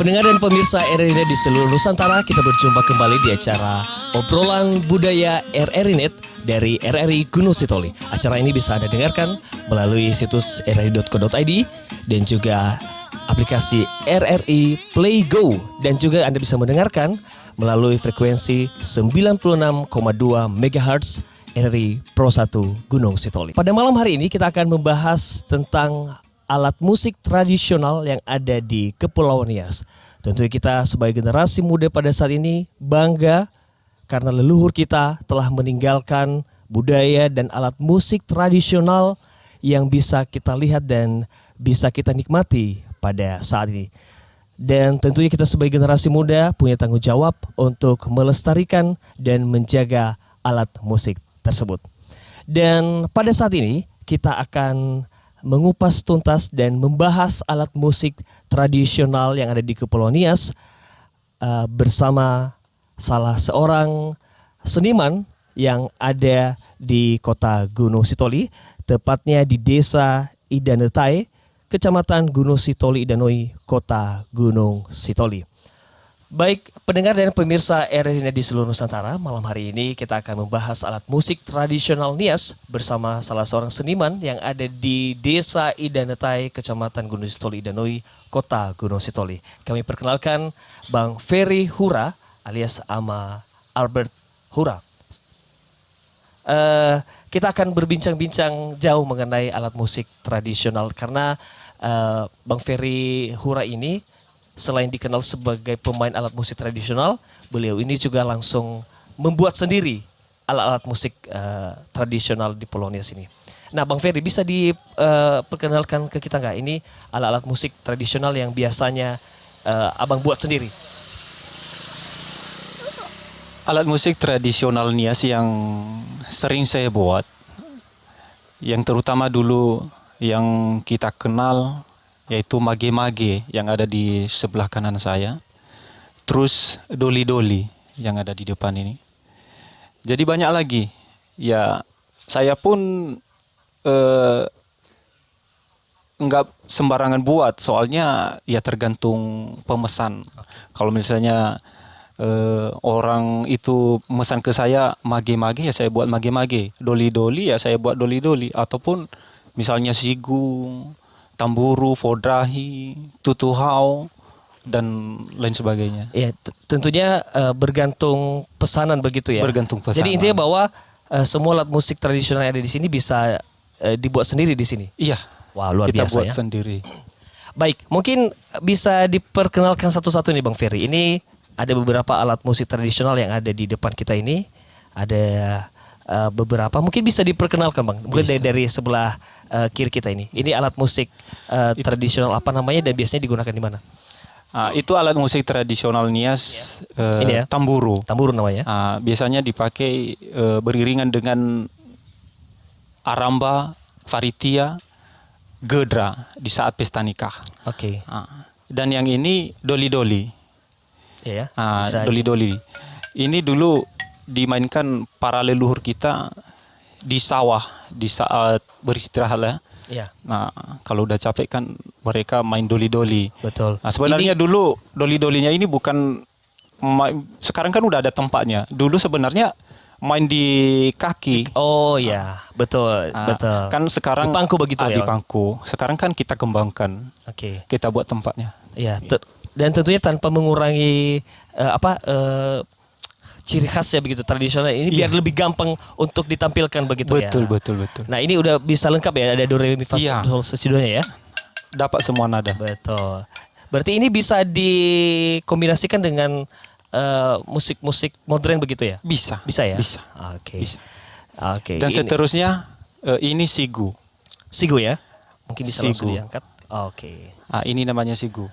Pendengar dan pemirsa RRI Net di seluruh Nusantara, kita berjumpa kembali di acara Obrolan Budaya RRI Net dari RRI Gunung Sitoli. Acara ini bisa Anda dengarkan melalui situs rri.co.id dan juga aplikasi RRI Play Go, dan juga Anda bisa mendengarkan melalui frekuensi 96,2 MHz RRI Pro 1 Gunung Sitoli. Pada malam hari ini kita akan membahas tentang alat musik tradisional yang ada di Kepulauan Nias. Tentunya kita sebagai generasi muda pada saat ini bangga karena leluhur kita telah meninggalkan budaya dan alat musik tradisional yang bisa kita lihat dan bisa kita nikmati pada saat ini. Dan tentunya kita sebagai generasi muda punya tanggung jawab untuk melestarikan dan menjaga alat musik tersebut. Dan pada saat ini kita akan mengupas tuntas dan membahas alat musik tradisional yang ada di Kepulauan Nias bersama salah seorang seniman yang ada di kota Gunung Sitoli, tepatnya di desa Idanetai, kecamatan Gunung Sitoli Idanoi, kota Gunung Sitoli. Baik pendengar dan pemirsa RRI Net di seluruh Nusantara, malam hari ini kita akan membahas alat musik tradisional Nias bersama salah seorang seniman yang ada di desa Idanetai, kecamatan Gunung Sitoli Idanoi, kota Gunung Sitoli. Kami perkenalkan Bang Ferry Hura alias Ama Albert Hura. Kita akan berbincang-bincang jauh mengenai alat musik tradisional karena Bang Ferry Hura ini selain dikenal sebagai pemain alat musik tradisional, beliau ini juga langsung membuat sendiri alat-alat musik tradisional di Pulau Nias ini. Nah, Bang Ferry bisa diperkenalkan ke kita nggak ini alat-alat musik tradisional yang biasanya Abang buat sendiri? Alat musik tradisional Nias yang sering saya buat, yang terutama dulu yang kita kenal yaitu mage-mage yang ada di sebelah kanan saya, terus doli-doli yang ada di depan ini. Jadi banyak lagi. Ya, saya pun enggak sembarangan buat, soalnya ya tergantung pemesan. Kalau misalnya orang itu memesan ke saya mage-mage, ya saya buat mage-mage. Doli-doli ya saya buat doli-doli, ataupun misalnya sigu, tamburu, fodrahi, tutuhau, dan lain sebagainya. Ya, tentunya bergantung pesanan begitu ya. Bergantung pesanan. Jadi intinya bahwa semua alat musik tradisional yang ada di sini bisa dibuat sendiri di sini. Iya. Wah, luar kita biasa buat ya. sendiri. Baik, mungkin bisa diperkenalkan satu-satu nih Bang Ferry. Ini ada beberapa alat musik tradisional yang ada di depan kita ini. Ada beberapa, mungkin bisa diperkenalkan Bang, mungkin dari sebelah kiri kita ini. Ini alat musik tradisional apa namanya dan biasanya digunakan di mana? Itu alat musik tradisional Nias, Ini ya? tamburu. Tamburu namanya. Biasanya dipakai beriringan dengan aramba, faritia, gedra di saat pesta nikah. Oke. Dan yang ini doli-doli. Iya. Doli-doli. Ini dulu dimainkan para leluhur kita di sawah di saat beristirahat ya. Iya. Nah, kalau udah capek kan mereka main doli-doli. Betul. Nah, sebenarnya dulu doli-dolinya ini bukan sekarang kan udah ada tempatnya. Dulu sebenarnya main di kaki. Oh ya, betul, betul. Kan sekarang di pangku begitu ya. Di pangku. Sekarang kan kita kembangkan. Oke. Kita buat tempatnya. Iya, dan tentunya tanpa mengurangi ciri khasnya begitu tradisional ini biar lebih gampang untuk ditampilkan begitu ya. Betul. Nah, ini udah bisa lengkap ya, ada do re mi fa sol si do nya ya. Dapat semua nada. Betul. Berarti ini bisa dikombinasikan dengan musik-musik modern begitu ya? Bisa. Bisa ya? Bisa. Oke. Bisa. Oke. Dan seterusnya ini sigu. Sigu ya? Mungkin bisa langsung Sigu. diangkat. Oke. Ini namanya sigu.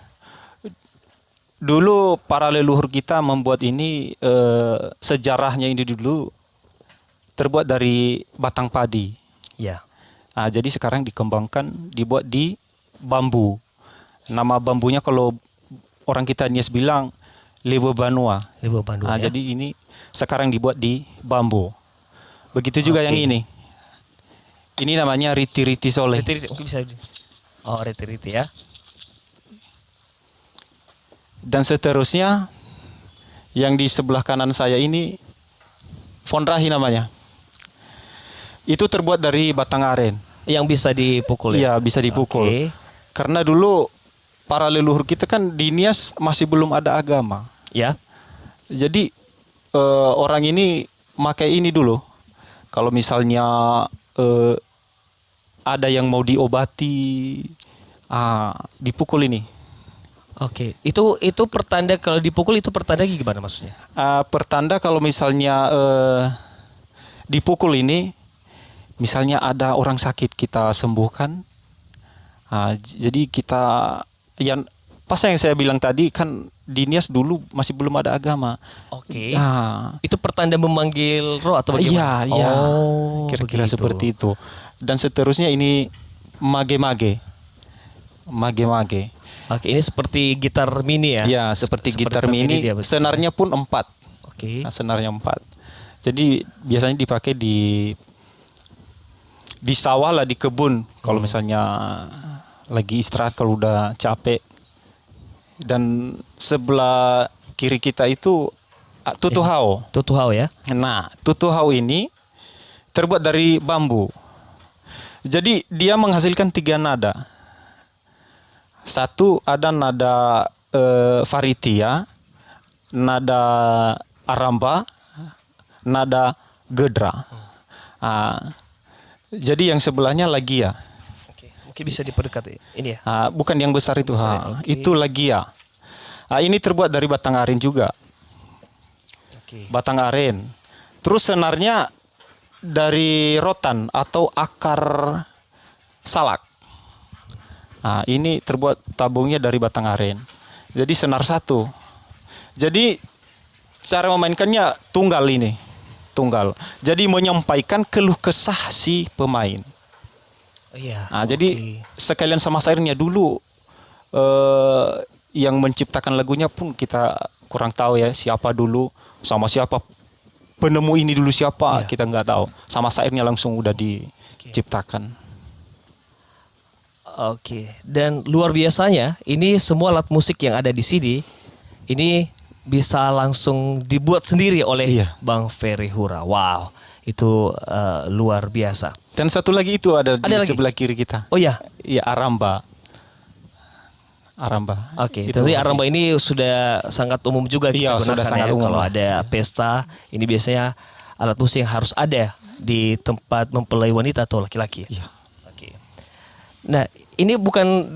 Dulu para leluhur kita membuat ini, sejarahnya ini dulu terbuat dari batang padi. Ya. Jadi sekarang dikembangkan, dibuat di bambu. Nama bambunya kalau orang kita Nias bilang Lewo Banua. Lewo Banua. Ya? Jadi ini sekarang dibuat di bambu. Begitu juga yang ini. Ini namanya riti-riti soleh. Riti-riti mungkin bisa. Oh, riti-riti ya. Dan seterusnya yang di sebelah kanan saya ini fonrahi namanya. Itu terbuat dari batang aren. Yang bisa dipukul ya? Iya, bisa dipukul. Oke. Karena dulu para leluhur kita kan di Nias masih belum ada agama. Ya. Jadi orang ini pakai ini dulu. Kalau misalnya ada yang mau diobati, dipukul ini. Oke. Itu pertanda kalau dipukul itu pertanda gimana maksudnya? Pertanda kalau misalnya dipukul ini, misalnya ada orang sakit kita sembuhkan. Jadi kita yang pas yang saya bilang tadi kan di Nias dulu masih belum ada agama. Oke. Itu pertanda memanggil roh atau bagaimana? Iya. Oh, Kira-kira begitu. seperti itu. Dan seterusnya ini mage-mage. Mage-mage. Oke, ini seperti gitar mini ya? Ya, seperti gitar mini. dia, betul. Senarnya pun 4. Oke. Senarnya 4. Jadi biasanya dipakai di sawah lah, di kebun. Kalau misalnya lagi istirahat kalau udah capek. Dan sebelah kiri kita itu tutuhau. Tutuhau ya? Nah, tutuhau ini terbuat dari bambu. Jadi dia menghasilkan 3 nada. Satu ada nada varitia, nada aramba, nada gedra. Jadi yang sebelahnya lagia. Oke. Mungkin bisa diperdekat ini ya? Bukan yang besar itu. Oke. Itu lagia. Ini terbuat dari batang aren juga. Oke. Batang aren. Terus senarnya dari rotan atau akar salak. Ini terbuat tabungnya dari batang aren. Jadi senar 1. Jadi cara memainkannya tunggal ini. Tunggal. Jadi menyampaikan keluh kesah si pemain. Oh iya. Jadi sekalian sama sairnya dulu yang menciptakan lagunya pun kita kurang tahu ya, siapa dulu, sama siapa penemu ini dulu siapa, kita nggak tahu. Sama sairnya langsung udah diciptakan. Oke. Dan luar biasanya ini semua alat musik yang ada di sini ini bisa langsung dibuat sendiri oleh Bang Ferry Hura. Wow, itu luar biasa. Dan satu lagi itu ada di lagi? sebelah kiri kita. Oh ya? Iya, aramba. Aramba. Oke, jadi aramba ini sudah sangat umum juga kita gunakan sudah sangat ya. umum. Kalau ada pesta, ini biasanya alat musik yang harus ada di tempat mempelai wanita atau laki-laki. Iya. Oke. Nah, ini bukan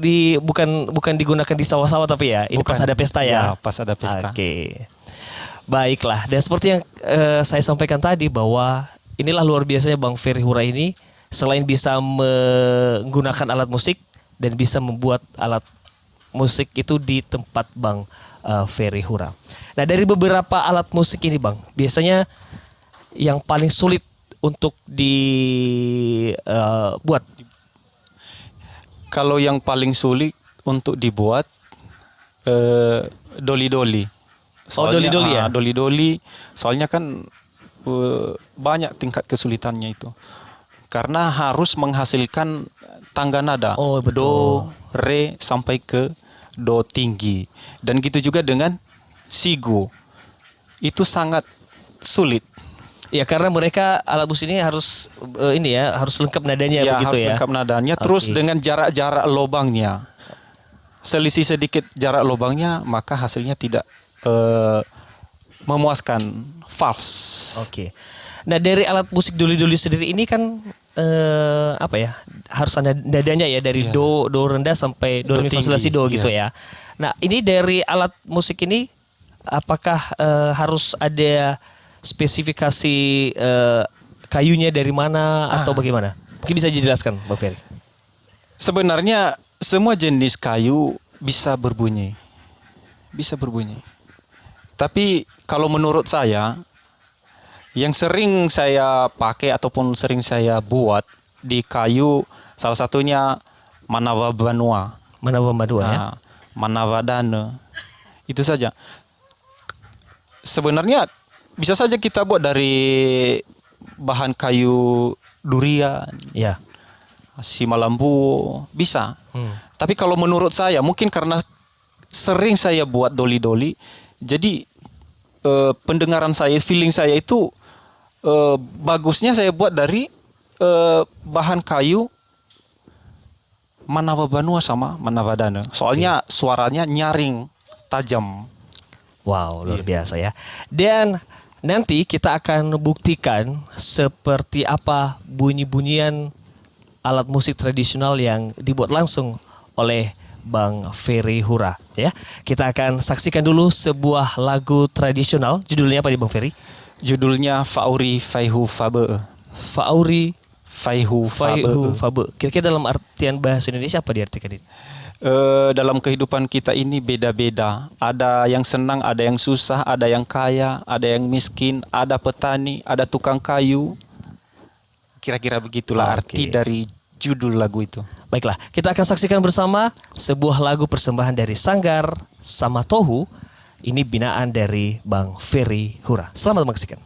digunakan di sawah-sawah tapi ya, ini pas ada pesta ya. Ya, pas ada pesta. Oke. Baiklah, dan seperti yang saya sampaikan tadi bahwa inilah luar biasanya Bang Ferry Hura ini selain bisa menggunakan alat musik dan bisa membuat alat musik itu di tempat Bang Ferry Hura. Nah, dari beberapa alat musik ini Bang, biasanya yang paling sulit untuk dibuat. Kalau yang paling sulit untuk dibuat doli-doli. Doli-doli ya? Doli-doli. Soalnya kan banyak tingkat kesulitannya itu. Karena harus menghasilkan tangga nada. Oh, betul. Do, re sampai ke do tinggi. Dan gitu juga dengan sigu. Itu sangat sulit. Ya, karena mereka alat musik ini harus harus lengkap nadanya begitu harus ya. lengkap nadanya. Terus dengan jarak-jarak lubangnya. Selisih sedikit jarak lubangnya, maka hasilnya tidak memuaskan, false. Oke. Nah, dari alat musik doli-doli sendiri ini kan harus ada nadanya ya, dari do rendah sampai do mi fa sol la si do gitu ya. Nah, ini dari alat musik ini apakah harus ada spesifikasi kayunya dari mana atau bagaimana? Mungkin bisa dijelaskan, Bang Ferry. Sebenarnya semua jenis kayu bisa berbunyi. Bisa berbunyi. Tapi kalau menurut saya, yang sering saya pakai ataupun sering saya buat di kayu, salah satunya Manawa Banua. Manawa Banua ya. Manawa Dane. Itu saja. Sebenarnya bisa saja kita buat dari bahan kayu durian. Ya. Simalambu bisa. Tapi kalau menurut saya mungkin karena sering saya buat doli-doli. Jadi pendengaran saya, feeling saya itu bagusnya saya buat dari bahan kayu Manawa Banua sama Manawa Dana. Soalnya suaranya nyaring, tajam. Wow, luar biasa ya. Dan nanti kita akan buktikan seperti apa bunyi-bunyian alat musik tradisional yang dibuat langsung oleh Bang Ferry Hura ya. Kita akan saksikan dulu sebuah lagu tradisional. Judulnya apa nih Bang Ferry? Judulnya Fauri Faihu Fabe. Fauri Faihu Faihu Fabe. Fabe. Kira-kira dalam artian bahasa Indonesia apa diartikan ini? Dalam kehidupan kita ini beda-beda. Ada yang senang, ada yang susah, ada yang kaya, ada yang miskin, ada petani, ada tukang kayu. Kira-kira begitulah arti dari judul lagu itu. Baiklah, kita akan saksikan bersama sebuah lagu persembahan dari Sanggar Samatohu. Ini binaan dari Bang Ferry Hura. Selamat menyaksikan.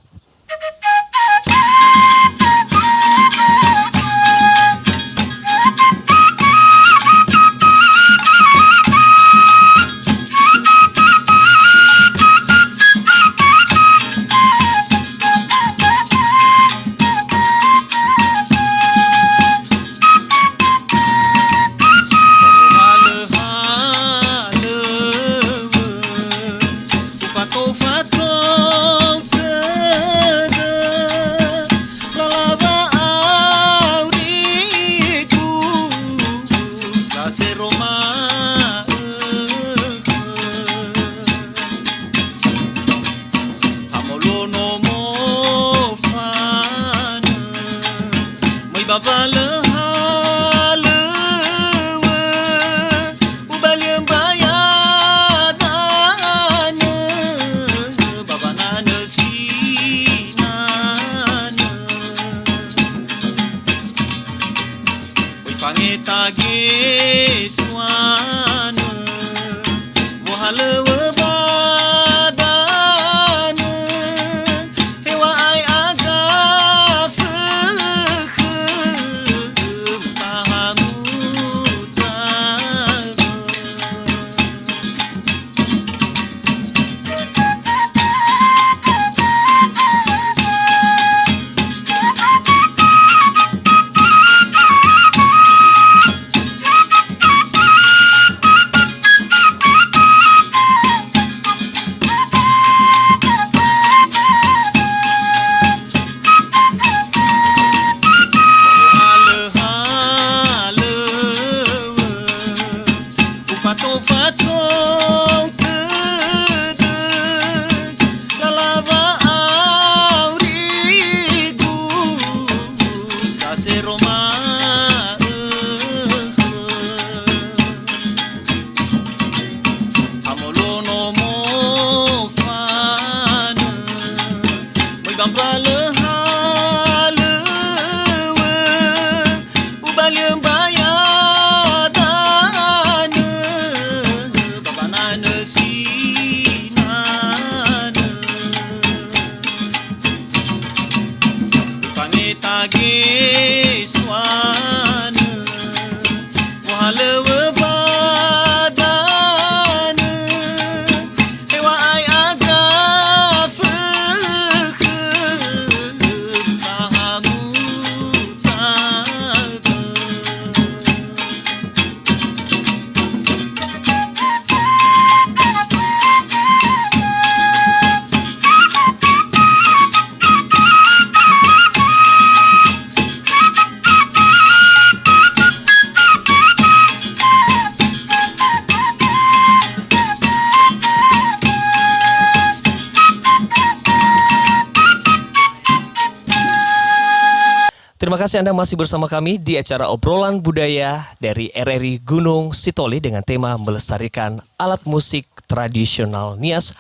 Terima kasih Anda masih bersama kami di acara obrolan budaya dari RRI Gunung Sitoli dengan tema melestarikan alat musik tradisional Nias.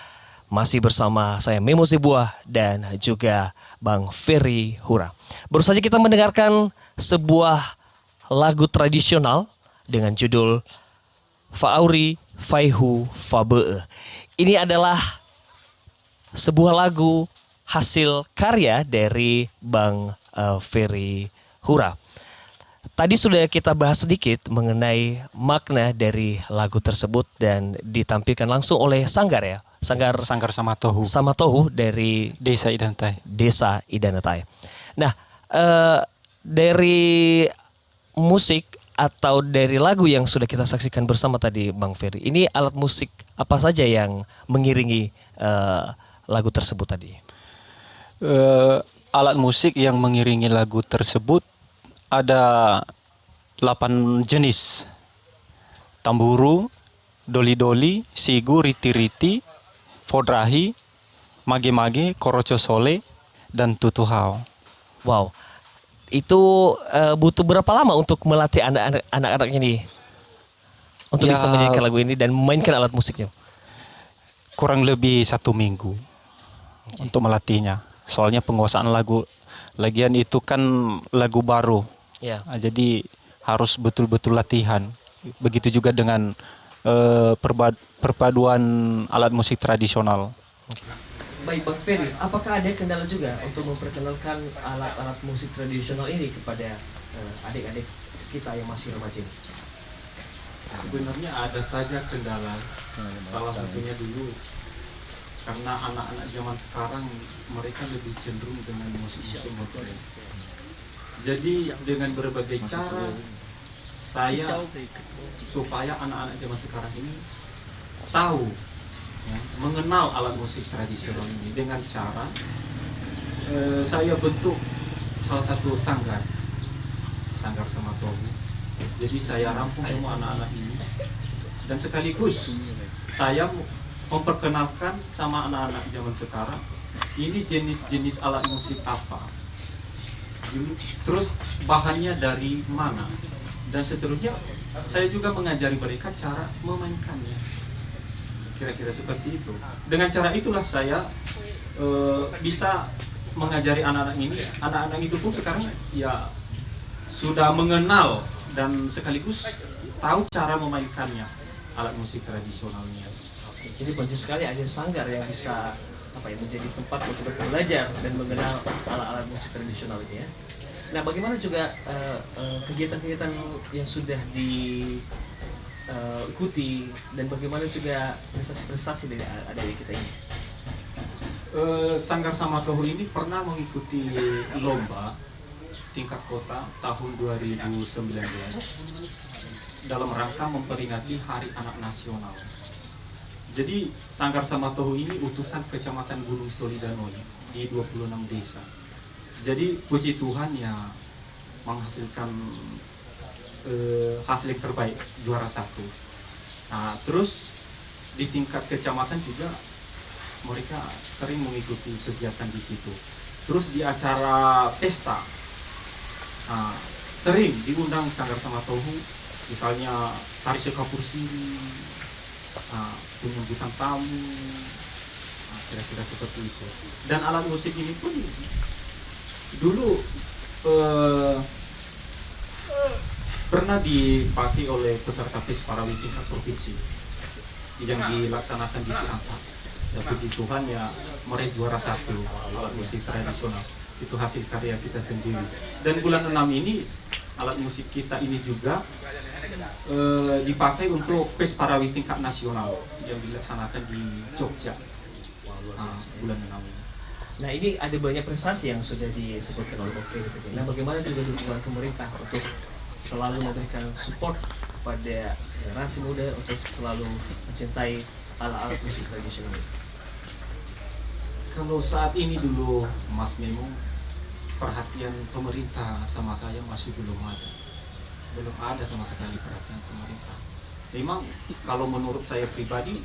Masih bersama saya Memo Zebuah dan juga Bang Ferry Hura. Baru saja kita mendengarkan sebuah lagu tradisional dengan judul Fauri Faihu Fabe. Ini adalah sebuah lagu hasil karya dari Bang Ferry Hura. tadi sudah kita bahas sedikit mengenai makna dari lagu tersebut dan ditampilkan langsung oleh Sanggar ya. Sanggar Samatohu dari Desa Idanetai. Nah, dari musik atau dari lagu yang sudah kita saksikan bersama tadi Bang Ferry, ini alat musik apa saja yang mengiringi lagu tersebut tadi? Alat musik yang mengiringi lagu tersebut ada 8 jenis. Tamburu, doli-doli, sigu, riti-riti, fodrahi, mage-mage, korocosole, dan tutuhau. Wow, itu butuh berapa lama untuk melatih anak-anak ini untuk bisa menyanyikan lagu ini dan memainkan alat musiknya? Kurang lebih 1 minggu untuk melatihnya. Soalnya penguasaan lagu, lagian itu kan lagu baru. Ya. Jadi harus betul-betul latihan. Begitu juga dengan perpaduan alat musik tradisional. Baik Bang Ferry, apakah ada kendala juga untuk memperkenalkan alat-alat musik tradisional ini kepada adik-adik kita yang masih remaja? Sebenarnya ada saja kendala. Salah satunya dulu karena anak-anak zaman sekarang mereka lebih cenderung dengan musik-musik modern. Jadi dengan berbagai cara saya supaya anak-anak zaman sekarang ini tahu, ya, mengenal alat musik tradisional ini dengan cara saya bentuk salah satu sanggar Samatohu. Jadi saya rampung semua anak-anak ini dan sekaligus saya memperkenalkan sama anak-anak zaman sekarang ini jenis-jenis alat musik apa, terus bahannya dari mana, dan seterusnya. Saya juga mengajari mereka cara memainkannya, kira-kira seperti itu. Dengan cara itulah saya bisa mengajari anak-anak ini. Anak-anak itu pun sekarang ya sudah mengenal dan sekaligus tahu cara memainkannya alat musik tradisionalnya. Jadi penting sekali ada sanggar yang bisa menjadi tempat untuk mereka belajar dan mengenal alat-alat musik tradisional ini ya. Nah, bagaimana juga kegiatan-kegiatan yang sudah diikuti dan bagaimana juga prestasi-prestasi dari adik kita ini? Sanggar Samatohu ini pernah mengikuti lomba tingkat kota tahun 2019 dalam rangka memperingati Hari Anak Nasional. Jadi Sanggar Samatohu ini utusan Kecamatan Gunung Sitoli Danoi di 26 desa. Jadi puji Tuhan ya menghasilkan hasil yang terbaik, juara 1. Nah, terus di tingkat kecamatan juga mereka sering mengikuti kegiatan di situ. Terus di acara pesta sering diundang Sanggar Samatohu, misalnya tari sekapur siri, penyambutan tamu, kira-kira seperti itu. Dan alat musik ini pun dulu pernah dipakai oleh peserta PES Parawi tingkat provinsi yang dilaksanakan di Siantar. Dan puji Tuhan ya meraih juara 1 alat musik tradisional. Itu hasil karya kita sendiri. Dan bulan 6 ini alat musik kita ini juga dipakai untuk PES Parawi tingkat nasional yang dilaksanakan di Jogja bulan 6 ini. Nah, ini ada banyak prestasi yang sudah disebutkan oleh Bang Ferry tadi. Nah, bagaimana juga dukungan pemerintah untuk selalu memberikan support kepada generasi muda untuk selalu mencintai alat-alat musik tradisional? Kalau saat ini dulu Mas Memo, perhatian pemerintah sama saya masih belum ada sama sekali perhatian pemerintah. Memang kalau menurut saya pribadi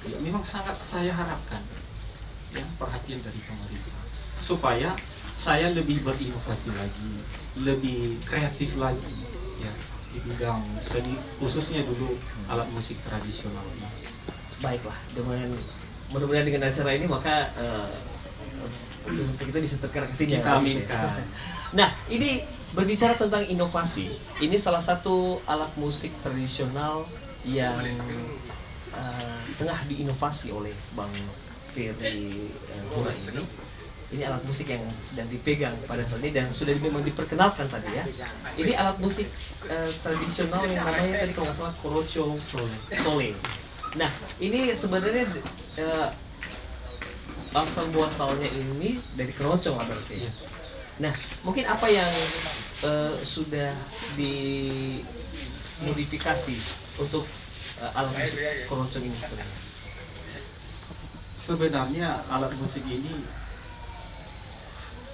ya memang sangat saya harapkan ya perhatian dari pemerintah supaya saya lebih berinovasi lagi, lebih kreatif lagi ya di bidang seni, khususnya dulu alat musik tradisional. Baiklah, mudah-mudahan dengan acara ini maka kita bisa tergerak hatinya. Kita aminkan. Nah, ini berbicara tentang inovasi. Ini salah satu alat musik tradisional yang tengah diinovasi oleh Bang Ferry Hura ini, ini alat musik yang sedang dipegang pada saat ini dan sudah memang diperkenalkan tadi ya. Ini alat musik tradisional yang namanya tadi kalau nggak salah korocho sole. Nah, ini sebenarnya asal muasalnya ini dari keroncong lah berarti. Nah, mungkin apa yang sudah dimodifikasi untuk alat musik keroncong ini sebenarnya? Sebenarnya alat musik ini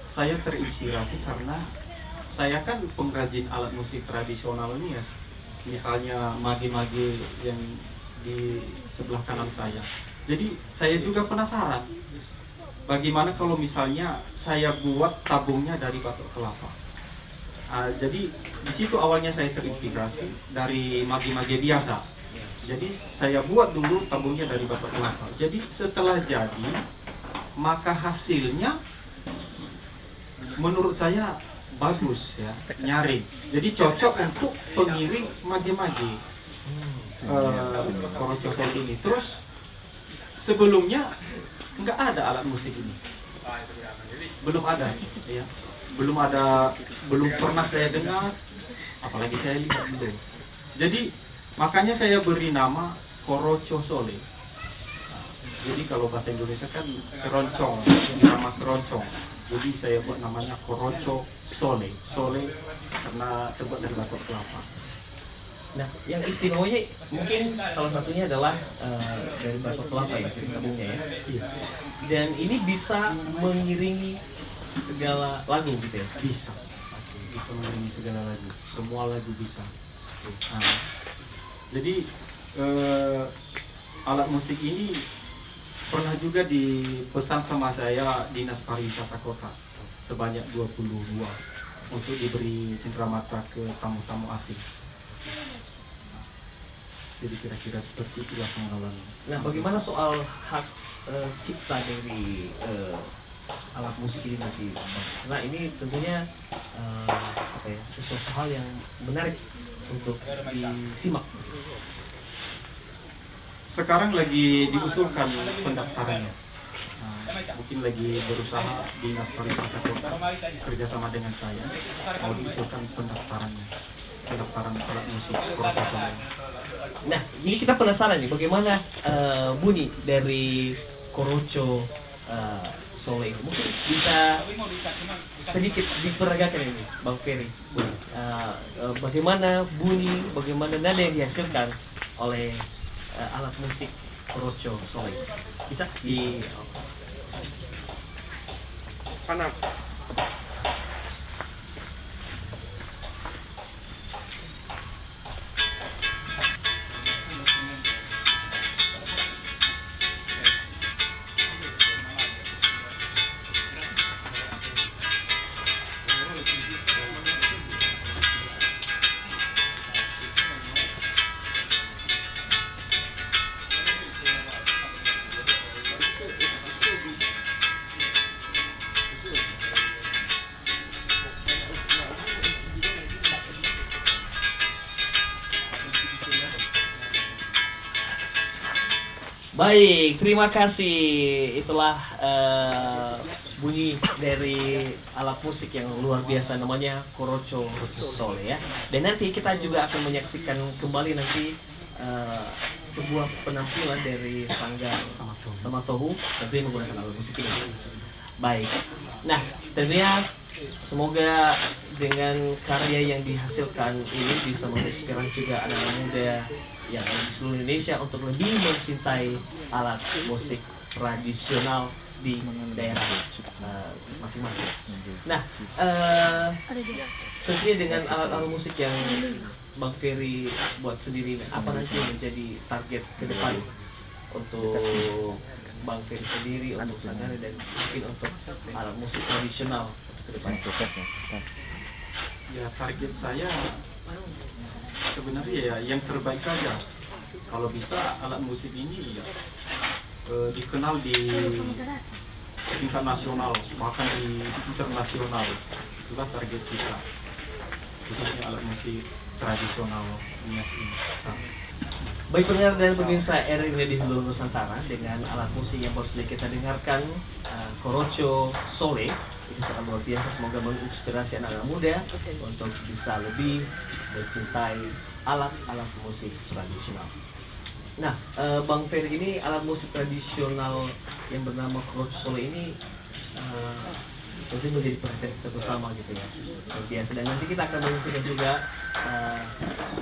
saya terinspirasi karena saya kan pengrajin alat musik tradisional ini ya. Misalnya mage-mage yang di sebelah kanan saya. Jadi saya juga penasaran bagaimana kalau misalnya saya buat tabungnya dari batok kelapa. Jadi di situ awalnya saya terinspirasi dari mage-mage biasa. Jadi saya buat dulu tabungnya dari batok kelapa. Jadi setelah jadi, maka hasilnya menurut saya bagus ya, nyaring. Jadi cocok untuk pengiring mage-mage korocho sole ini. Terus sebelumnya nggak ada alat musik ini, belum ada ya, belum pernah saya dengar, apalagi saya lihat belum. Jadi makanya saya beri nama korocho sole. Jadi kalau bahasa Indonesia kan keroncong, nama keroncong. Jadi saya buat namanya korocho sole. Sole karena terbuat dari batok kelapa. Nah, yang istimewanya mungkin salah satunya adalah dari batok kelapa ya, tabungnya ya. Iya, Dan ini bisa mengiringi segala lagu gitu ya. bisa. Bisa mengiringi segala lagu. Semua lagu bisa. Nah, jadi alat musik ini pernah juga dipesan sama saya Dinas Pariwisata Kota sebanyak 22 untuk diberi cenderamata ke tamu-tamu asing. Jadi kira-kira seperti itulah pengenalan. Nah, bagaimana soal hak cipta dari alat musik ini nanti, Bang? Nah, ini tentunya apa ya, sesuatu hal yang menarik untuk disimak. Sekarang lagi diusulkan pendaftarannya. Mungkin lagi berusaha Dinas Pariwisata Kota kerjasama dengan saya mau diusulkan pendaftaran alat musik korocho sole. Nah, ini kita penasaran nih bagaimana bunyi dari korocho sole ini. Mungkin bisa sedikit diperagakan ini, Bang Ferry. Bagaimana bunyi, bagaimana nada yang dihasilkan oleh alat musik korocho sole. Bisa di Panam. Baik, terima kasih. Itulah bunyi dari alat musik yang luar biasa namanya korocho sole ya. Dan nanti kita juga akan menyaksikan kembali nanti sebuah penampilan dari Sanggar Samatohu tentunya menggunakan alat musik ini. Baik. Nah, tentunya semoga dengan karya yang dihasilkan ini bisa menginspirasi juga anak-anak muda yang ada di seluruh Indonesia untuk lebih mencintai alat musik tradisional di daerah masing-masing. Nah, tentunya dengan alat-alat musik yang Bang Ferry buat sendiri, apa nanti yang menjadi target ke depan untuk Bang Ferry sendiri, untuk Sanggar dan mungkin untuk alat musik tradisional untuk ke depan? Ya, target saya sebenarnya ya yang terbaik saja. Kalau bisa alat musik ini ya, dikenal di tingkat nasional, bahkan di internasional. Itulah target kita, khususnya alat musik tradisional Nias ini. Baik pendengar dan pemirsa RRI di seluruh Nusantara, dengan alat musik yang baru saja kita dengarkan, Korocho Sole, itu sangat luar biasa. Semoga menginspirasi anak-anak muda untuk bisa lebih mencintai alat-alat musik tradisional. Nah, Bang Ferry, ini alat musik tradisional yang bernama Korocho Sole ini tentu menjadi perhatian kita bersama gitu ya, luar biasa. Dan nanti kita akan menyaksikan juga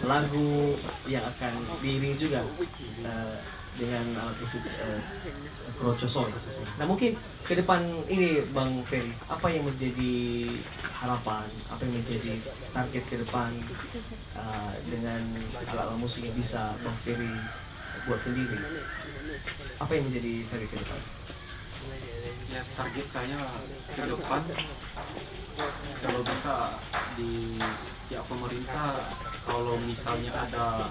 lagu yang akan diiringi juga dengan alat musik Korocho Sole. Nah, mungkin ke depan ini Bang Ferry, apa yang menjadi harapan, apa yang menjadi target ke depan dengan alat musik yang bisa Bang Ferry buat sendiri? Apa yang menjadi target ke depan? Ya, target saya ke depan kalau bisa di pihak pemerintah, kalau misalnya ada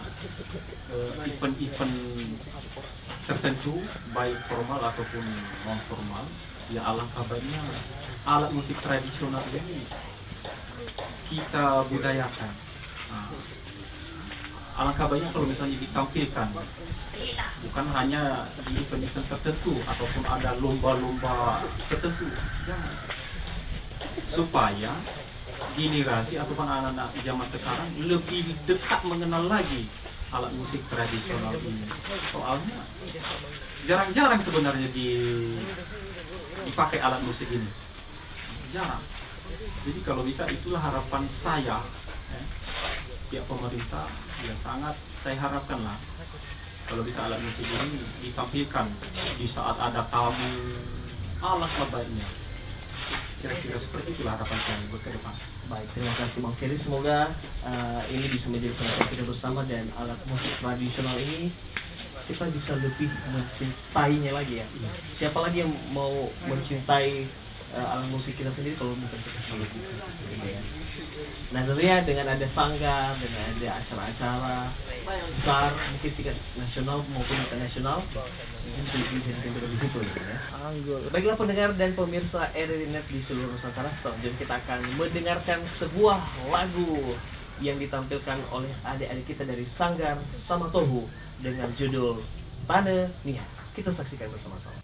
event-event tertentu baik formal ataupun non formal, ya alangkah baiknya alat musik tradisional ini kita budayakan. Nah, alangkah baiknya kalau misalnya ditampilkan, bukan hanya di event-event tertentu ataupun ada lomba-lomba tertentu, jangan. Supaya generasi ataupun anak-anak zaman sekarang lebih dekat mengenal lagi alat musik tradisional ini. Soalnya jarang-jarang sebenarnya dipakai alat musik ini, jarang. Jadi kalau bisa, itulah harapan saya, pihak pemerintah ya sangat saya harapkan lah kalau bisa alat musik ini ditampilkan di saat ada tamu, alangkah baiknya. Kira-kira seperti itulah harapan saya buat ke depan. Baik, terima kasih Bang Ferry. Semoga ini bisa menjadi perhatian kita bersama, dan alat musik tradisional ini kita bisa lebih mencintainya lagi ya. Siapa lagi yang mau mencintai alat musik kita sendiri kalau bukan kita sendiri gitu ya. Nah, tentunya dengan ada sanggar, dengan ada acara-acara besar mungkin tingkat nasional maupun internasional, mungkin bisa ditentukan di situ gitu ya. Baiklah pendengar dan pemirsa RRI Net di seluruh Nusantara, selanjutnya kita akan mendengarkan sebuah lagu yang ditampilkan oleh adik-adik kita dari Sanggar Samatohu dengan judul Tane Nia. Kita saksikan bersama-sama.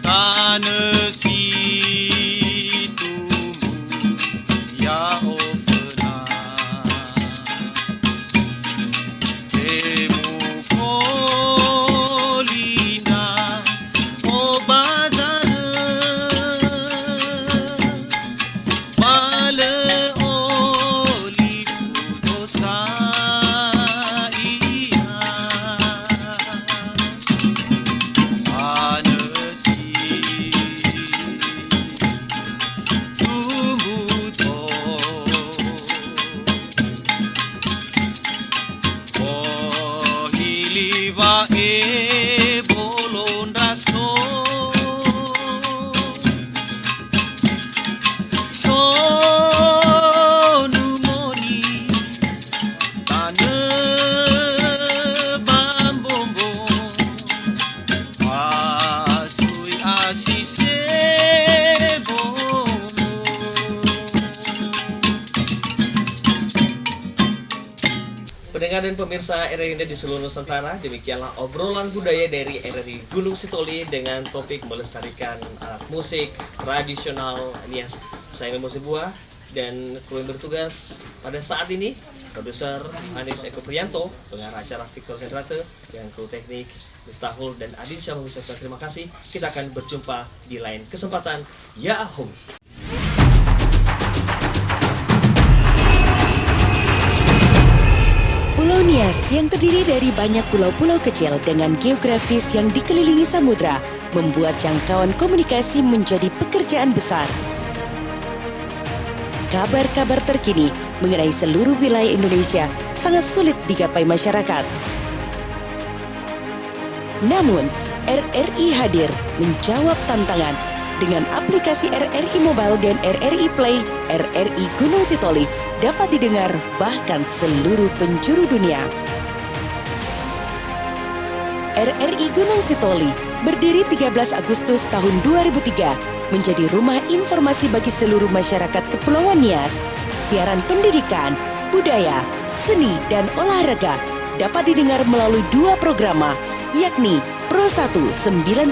Tanah situmu ya ofena Temu kolina o bazana Male oli dosa iya Anesi Sumuto Ohiliwa bolondaso Sonumoni Tane bambombo Asui asise bono Pendengar dan pemirsa RRI di seluruh Nusantara, demikianlah obrolan budaya dari RRI Gunung Sitoli dengan topik melestarikan alat musik tradisional Nias. Saya Memo Sebuah dan kru yang bertugas pada saat ini, produser Anis Eko Priyanto, pengarah acara Victor Sentrate, dan kru teknik Miftahul dan Adin Syah mengucapkan terima kasih. Kita akan berjumpa di lain kesempatan. Ya Ahum. Pulau Nias yang terdiri dari banyak pulau-pulau kecil dengan geografis yang dikelilingi samudra membuat jangkauan komunikasi menjadi pekerjaan besar. Kabar-kabar terkini mengenai seluruh wilayah Indonesia sangat sulit digapai masyarakat. Namun, RRI hadir menjawab tantangan dengan aplikasi RRI Mobile dan RRI Play. RRI Gunung Sitoli dapat didengar bahkan seluruh penjuru dunia. RRI Gunung Sitoli berdiri 13 Agustus tahun 2003 menjadi rumah informasi bagi seluruh masyarakat Kepulauan Nias. Siaran pendidikan, budaya, seni, dan olahraga dapat didengar melalui dua programa, yakni Pro 1 96,2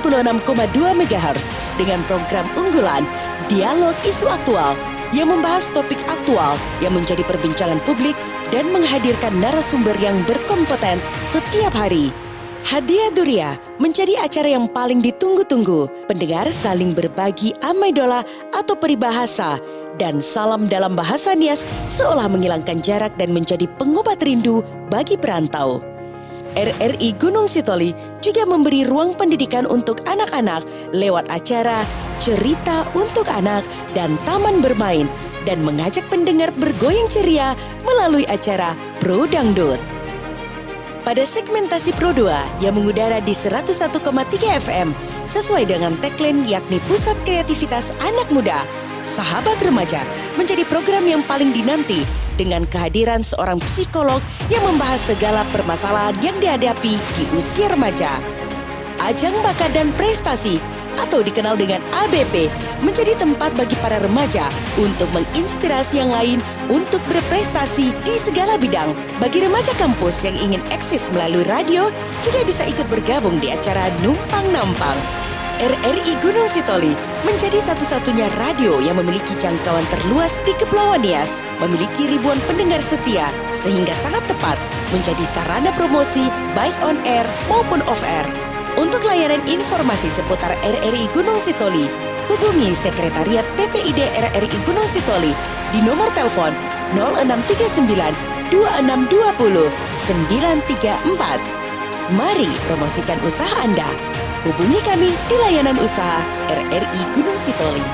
MHz dengan program unggulan Dialog Isu Aktual yang membahas topik aktual yang menjadi perbincangan publik dan menghadirkan narasumber yang berkompeten setiap hari. Hadiah Duria menjadi acara yang paling ditunggu-tunggu. Pendengar saling berbagi amaidola atau peribahasa dan salam dalam bahasa Nias seolah menghilangkan jarak dan menjadi pengobat rindu bagi perantau. RRI Gunung Sitoli juga memberi ruang pendidikan untuk anak-anak lewat acara Cerita untuk Anak dan Taman Bermain dan mengajak pendengar bergoyang ceria melalui acara Pro Dangdut. Pada segmentasi Pro 2 yang mengudara di 101,3 FM sesuai dengan tagline yakni Pusat Kreativitas Anak Muda, Sahabat Remaja menjadi program yang paling dinanti dengan kehadiran seorang psikolog yang membahas segala permasalahan yang dihadapi di usia remaja. Ajang Bakat dan Prestasi atau dikenal dengan ABP menjadi tempat bagi para remaja untuk menginspirasi yang lain untuk berprestasi di segala bidang. Bagi remaja kampus yang ingin eksis melalui radio juga bisa ikut bergabung di acara Numpang Nampang. RRI Gunung Sitoli menjadi satu-satunya radio yang memiliki jangkauan terluas di Kepulauan Nias, memiliki ribuan pendengar setia sehingga sangat tepat menjadi sarana promosi baik on air maupun off air. Untuk layanan informasi seputar RRI Gunung Sitoli, hubungi Sekretariat PPID RRI Gunung Sitoli di nomor telepon 0639 2620 934. Mari promosikan usaha Anda. Hubungi kami di layanan usaha RRI Gunung Sitoli.